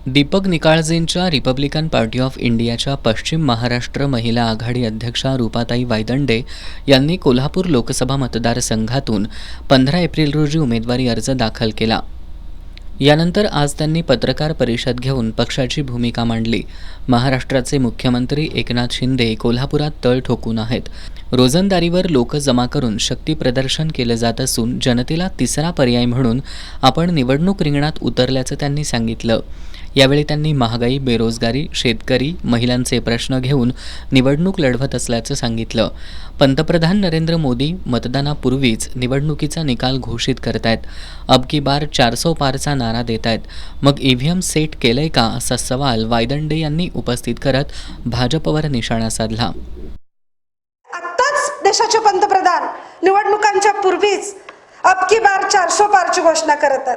Deepak निकाळजेंच्या Republican party of इंडियाच्या पश्चिम महाराष्ट्र महिला आघाडी अध्यक्षा रूपाताई वायदंडे यांनी कोल्हापूर लोकसभा मतदारसंघातून 15 एप्रिल रोजी उमेदवारी अर्ज दाखल केला. यानंतर आज त्यांनी पत्रकार परिषद घेऊन पक्षाची भूमिका मांडली. महाराष्ट्राचे मुख्यमंत्री एकनाथ शिंदे कोल्हापुरात तळ ठोकून आहेत. रोजंदारीवर लोक जमा करून शक्ती प्रदर्शन केलं जात असून जनतेला तिसरा पर्याय म्हणून आपण निवडणूक रिंगणात उतरल्याचं त्यांनी सांगितलं. यावेळी त्यांनी महागाई, बेरोजगारी, शेतकरी, महिलांचे प्रश्न घेऊन निवडणूक लढवत असल्याचं सांगितलं. पंतप्रधान नरेंद्र मोदी मतदानापूर्वीच निवडणुकीचा निकाल घोषित करतायत. अब की बार 400 पारचा नारा देतायत. मग ईव्हीएम सेट केलंय का, असा सवाल वायदंडे यांनी उपस्थित करत भाजपवर निशाणा साधला. आत्ताच देशाचे पंतप्रधान निवडणुकांच्या पूर्वीच अब की बार 400 पारची घोषणा करतात.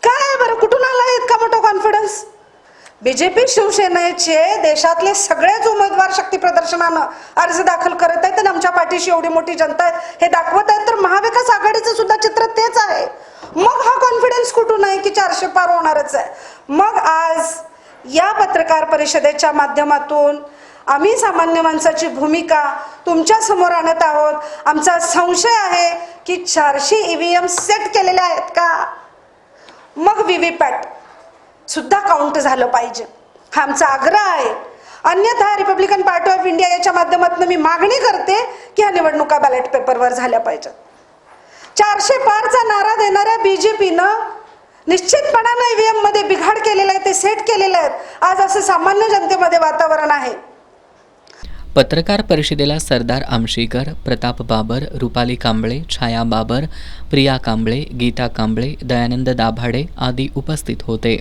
काय बरं, कुठून आला इतका मोठा कॉन्फिडन्स? बीजेपी शिवसेनेचे देशातले सगळेच उमेदवार शक्ती प्रदर्शनानं अर्ज दाखल करत आहेत आणि आमच्या पाठीशी एवढी मोठी जनता आहे हे दाखवत आहेत. तर महाविकास आघाडीचं सुद्धा चित्र तेच आहे. मग हा कॉन्फिडन्स कुठून आहे की 400 पार होणारच आहे? मग आज या पत्रकार परिषदेच्या माध्यमातून आम्ही सामान्य माणसाची भूमिका तुमच्या समोर आणत आहोत. आमचा संशय आहे की 400 ईव्हीएम सेट केलेले आहेत का? मग व्हीव्हीपॅट सुद्धा काउंट झालं पाहिजे, हा आमचा आग्रह आहे. अन्यथा रिपब्लिकन पार्टी ऑफ इंडिया याच्या माध्यमातून मी मागणी करते की ह्या निवडणुका बॅलेट पेपरवर झाल्या पाहिजेत. 400 पारचा नारा देणाऱ्या बीजेपीनं निश्चितपणानं ईव्हीएम मध्ये बिघाड केलेला आहे, ते सेट केलेले आहेत. आज असं सामान्य जनतेमध्ये वातावरण आहे. पत्रकार परिषदेला सरदार आमशीकर, प्रताप बाबर, रुपाली कांबळे, छाया बाबर, प्रिया कांबळे, गीता कांबळे, दयानंद दाभाडे आदी उपस्थित होते.